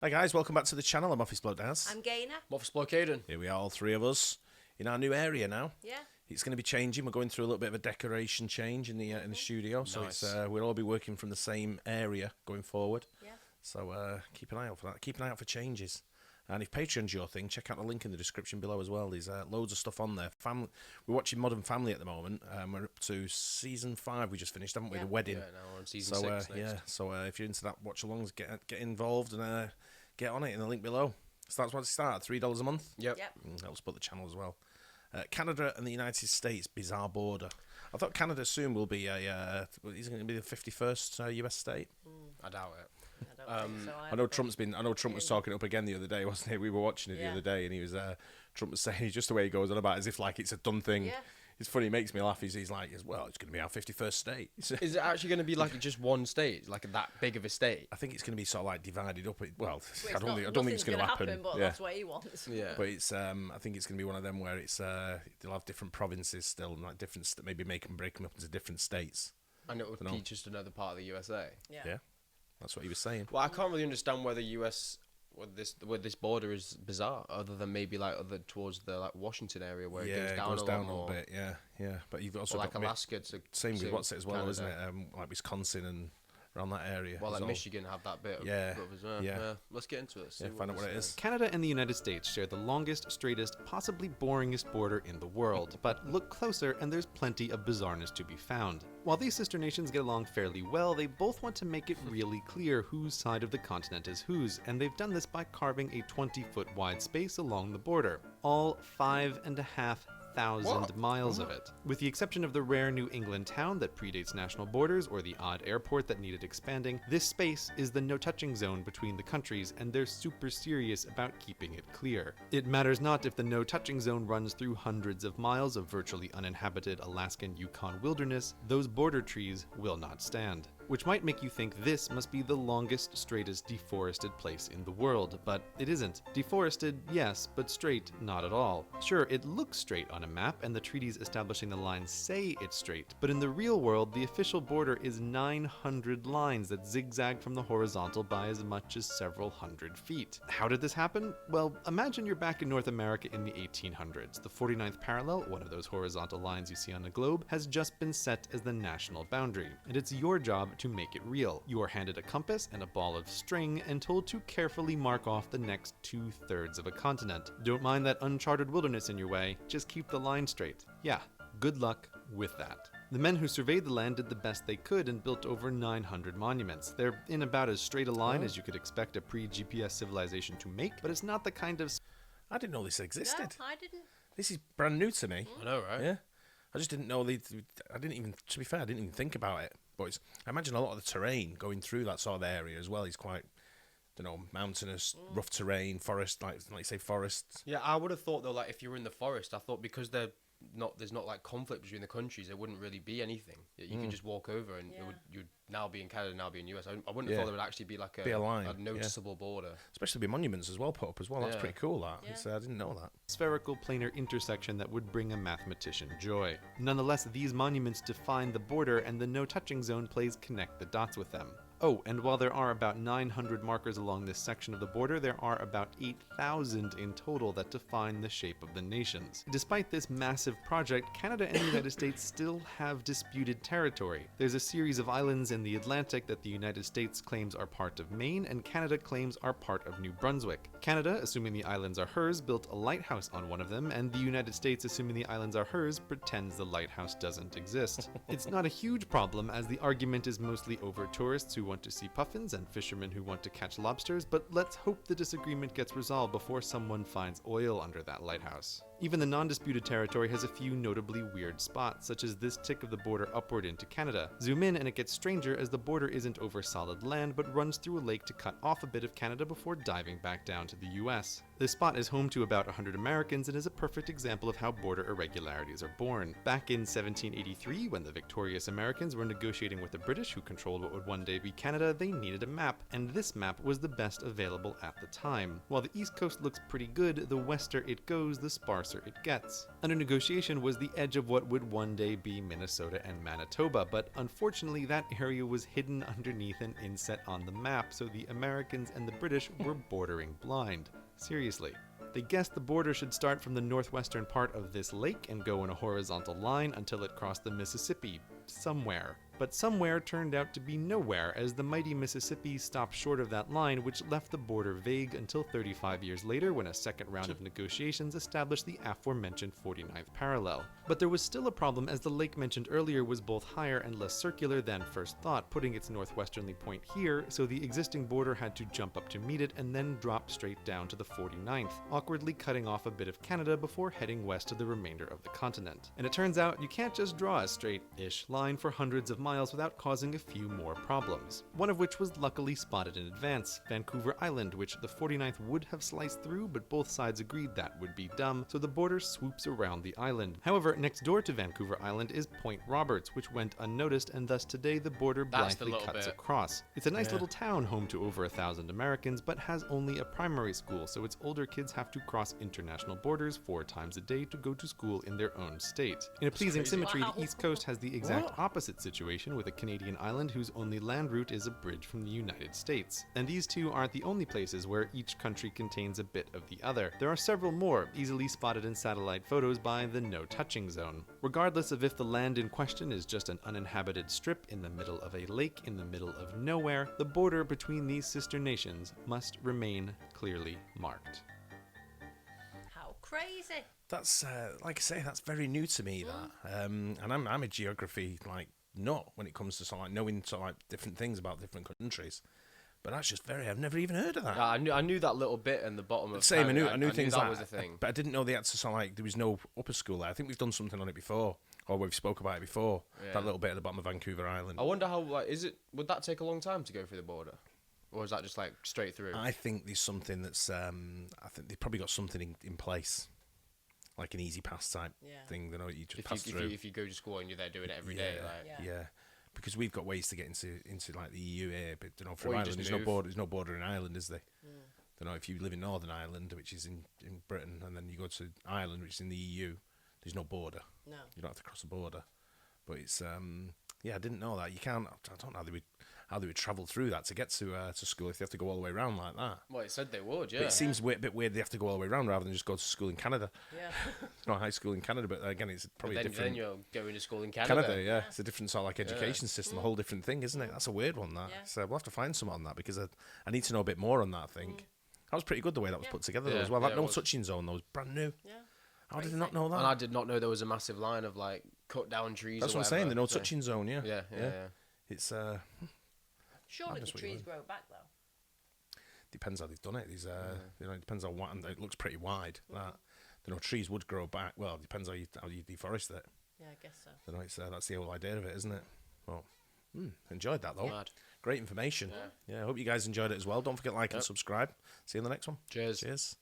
Hi guys, welcome back to the channel. I'm Office Bloke Daz. I'm Gaynor. Office Bloke Aidan. Here we are, all three of us, in our new area now. Yeah. It's going to be changing. We're going through a little bit of a decoration change in the studio, so Nice. we'll all be working from the same area going forward. Yeah. So keep an eye out for that. Keep an eye out for changes. And if Patreon's your thing, check out the link in the description below as well. There's loads of stuff on there. We're watching Modern Family at the moment. We're up to season 5. We just finished, haven't we? Yeah. The wedding. Yeah, now we're on season 6 next. Yeah. So if you're into that watch-alongs, get involved and get on it in the link below. So that's what it starts at $3 a month. Yep. Helps support the channel as well. Canada and the United States, bizarre border. I thought Canada soon will be he's going to be the 51st US state. I doubt it. I don't think so. I know Trump was talking it up again the other day, wasn't he? We were watching it the other day, and he was Trump was saying just the way he goes on about it, as if like it's a done thing. Yeah. It's funny, it makes me laugh. He's like, well, it's going to be our 51st state. Is it actually going to be like just one state, like that big of a state? I think it's going to be sort of like divided up. Well, Well, I don't think it's going to happen. But that's what he wants. Yeah. But it's I think it's going to be one of them where it's they'll have different provinces still, and like different maybe break them up into different states. And it would be just another part of the USA. Yeah, that's what he was saying. Well, I can't really understand where the US, where this border is bizarre, other than maybe like towards the like Washington area where it goes down a little bit. Yeah. But you've also or like got Alaska to same with what's it as well, Canada. isn't it? Like Wisconsin and around that area. Well, like as Michigan have that bit. Yeah. Yeah. Let's get into it. Find out what it is. Canada and the United States share the longest, straightest, possibly boringest border in the world, but look closer and there's plenty of bizarreness to be found. While these sister nations get along fairly well, they both want to make it really clear whose side of the continent is whose, and they've done this by carving a 20-foot wide space along the border, all 5,500 miles of it. With the exception of the rare New England town that predates national borders or the odd airport that needed expanding, this space is the no-touching zone between the countries, and they're super serious about keeping it clear. It matters not if the no-touching zone runs through hundreds of miles of virtually uninhabited Alaskan Yukon wilderness, those border trees will not stand. Which might make you think this must be the longest, straightest, deforested place in the world, but it isn't. Deforested, yes, but straight, not at all. Sure, it looks straight on a map, and the treaties establishing the line say it's straight, but in the real world, the official border is 900 lines that zigzag from the horizontal by as much as several hundred feet. How did this happen? Well, imagine you're back in North America in the 1800s. The 49th parallel, one of those horizontal lines you see on the globe, has just been set as the national boundary, and it's your job to make it real. You are handed a compass and a ball of string and told to carefully mark off the next 2/3 of a continent. Don't mind that uncharted wilderness in your way, just keep the line straight. Yeah, good luck with that. The men who surveyed the land did the best they could and built over 900 monuments. They're in about as straight a line as you could expect a pre-GPS civilization to make, but it's not the kind of... I didn't know this existed. No, I didn't. This is brand new to me. I know, right? Yeah. I just didn't know I didn't even, to be fair, I didn't even think about it. But I imagine a lot of the terrain going through that sort of area as well is quite, mountainous, rough terrain, forest, like you say, forests. Yeah, I would have thought though, like if you were in the forest, I thought because there's not like conflict between the countries, there wouldn't really be anything. You could just walk over and you'd now be in Canada, now be in US. I wouldn't have thought there would actually be like a line, a noticeable border. Especially be monuments as well put up as well. That's pretty cool. That I didn't know that. Spherical planar intersection that would bring a mathematician joy. Nonetheless, these monuments define the border, and the no-touching zone plays connect the dots with them. Oh, and while there are about 900 markers along this section of the border, there are about 8,000 in total that define the shape of the nations. Despite this massive project, Canada and the United States still have disputed territory. There's a series of islands in the Atlantic that the United States claims are part of Maine, and Canada claims are part of New Brunswick. Canada, assuming the islands are hers, built a lighthouse on one of them, and the United States, assuming the islands are hers, pretends the lighthouse doesn't exist. It's not a huge problem, as the argument is mostly over tourists who want to see puffins and fishermen who want to catch lobsters, but let's hope the disagreement gets resolved before someone finds oil under that lighthouse. Even the non-disputed territory has a few notably weird spots, such as this tick of the border upward into Canada. Zoom in and it gets stranger as the border isn't over solid land, but runs through a lake to cut off a bit of Canada before diving back down to the US. This spot is home to about 100 Americans and is a perfect example of how border irregularities are born. Back in 1783, when the victorious Americans were negotiating with the British, who controlled what would one day be Canada, they needed a map, and this map was the best available at the time. While the East Coast looks pretty good, the wester it goes, the sparser it gets. Under negotiation was the edge of what would one day be Minnesota and Manitoba, but unfortunately that area was hidden underneath an inset on the map, so the Americans and the British were bordering blind. Seriously. They guessed the border should start from the northwestern part of this lake and go in a horizontal line until it crossed the Mississippi. Somewhere. But somewhere turned out to be nowhere, as the mighty Mississippi stopped short of that line, which left the border vague until 35 years later, when a second round of negotiations established the aforementioned 49th parallel. But there was still a problem, as the lake mentioned earlier was both higher and less circular than first thought, putting its northwesterly point here, so the existing border had to jump up to meet it and then drop straight down to the 49th, awkwardly cutting off a bit of Canada before heading west to the remainder of the continent. And it turns out you can't just draw a straight-ish line for hundreds of miles without causing a few more problems. One of which was luckily spotted in advance, Vancouver Island, which the 49th would have sliced through, but both sides agreed that would be dumb, so the border swoops around the island. However, next door to Vancouver Island is Point Roberts, which went unnoticed, and thus today the border blindly cuts across. It's a nice little town home to over 1,000 Americans, but has only a primary school, so its older kids have to cross international borders 4 times a day to go to school in their own state. In a pleasing symmetry, the East Coast has the exact opposite situation, with a Canadian island whose only land route is a bridge from the United States. And these two aren't the only places where each country contains a bit of the other. There are several more, easily spotted in satellite photos by the no-touching zone. Regardless of if the land in question is just an uninhabited strip in the middle of a lake in the middle of nowhere, the border between these sister nations must remain clearly marked. How crazy. That's, like I say, that's very new to me, that. And I'm a geography, nut when it comes to sort of knowing sort of different things about different countries. But that's just I've never even heard of that. I knew that little bit in the bottom of Same, I knew things that like was a thing. But I didn't know they had to sort of there was no upper school there. I think we've done something on it before, or we've spoke about it before. Yeah. That little bit at the bottom of Vancouver Island. I wonder how, would that take a long time to go through the border? Or is that just straight through? I think there's something that's, I think they've probably got something in place. Like an easy pass type thing, you just pass through. If you go to school and you're there doing it every day, yeah. Because we've got ways to get into the EU here, but for Or you Ireland, just there's no border in Ireland, is there? If you live in Northern Ireland, which is in Britain, and then you go to Ireland, which is in the EU, there's no border. No. You don't have to cross the border. But it's I didn't know that. You can't. I don't know how they would travel through that to get to school if they have to go all the way around like that. Well, it said they would, yeah. But it seems a bit weird they have to go all the way around rather than just go to school in Canada. Yeah. It's not high school in Canada, but again, it's probably different. Then you're going to school in Canada. Yeah. It's a different sort of education system, a whole different thing, isn't it? That's a weird one, that. Yeah. So we'll have to find some on that because I need to know a bit more on that, I think. That was pretty good the way that was put together though, as well. That no touching zone, though, was brand new. Yeah. How did I not know that? And I did not know there was a massive line of cut down trees. That's what I'm saying, the no touching zone, yeah. Yeah. It's Surely the That's what you trees mean. grow back though. depends how they've done it. It depends on what, and it looks pretty wide. That trees would grow back. Well, it depends how you deforest it. Yeah, I guess so. It's that's the whole idea of it, isn't it? Well, enjoyed that though. Mad. Great information. Yeah, I hope you guys enjoyed it as well. Don't forget to like and subscribe. See you in the next one. Cheers. Cheers.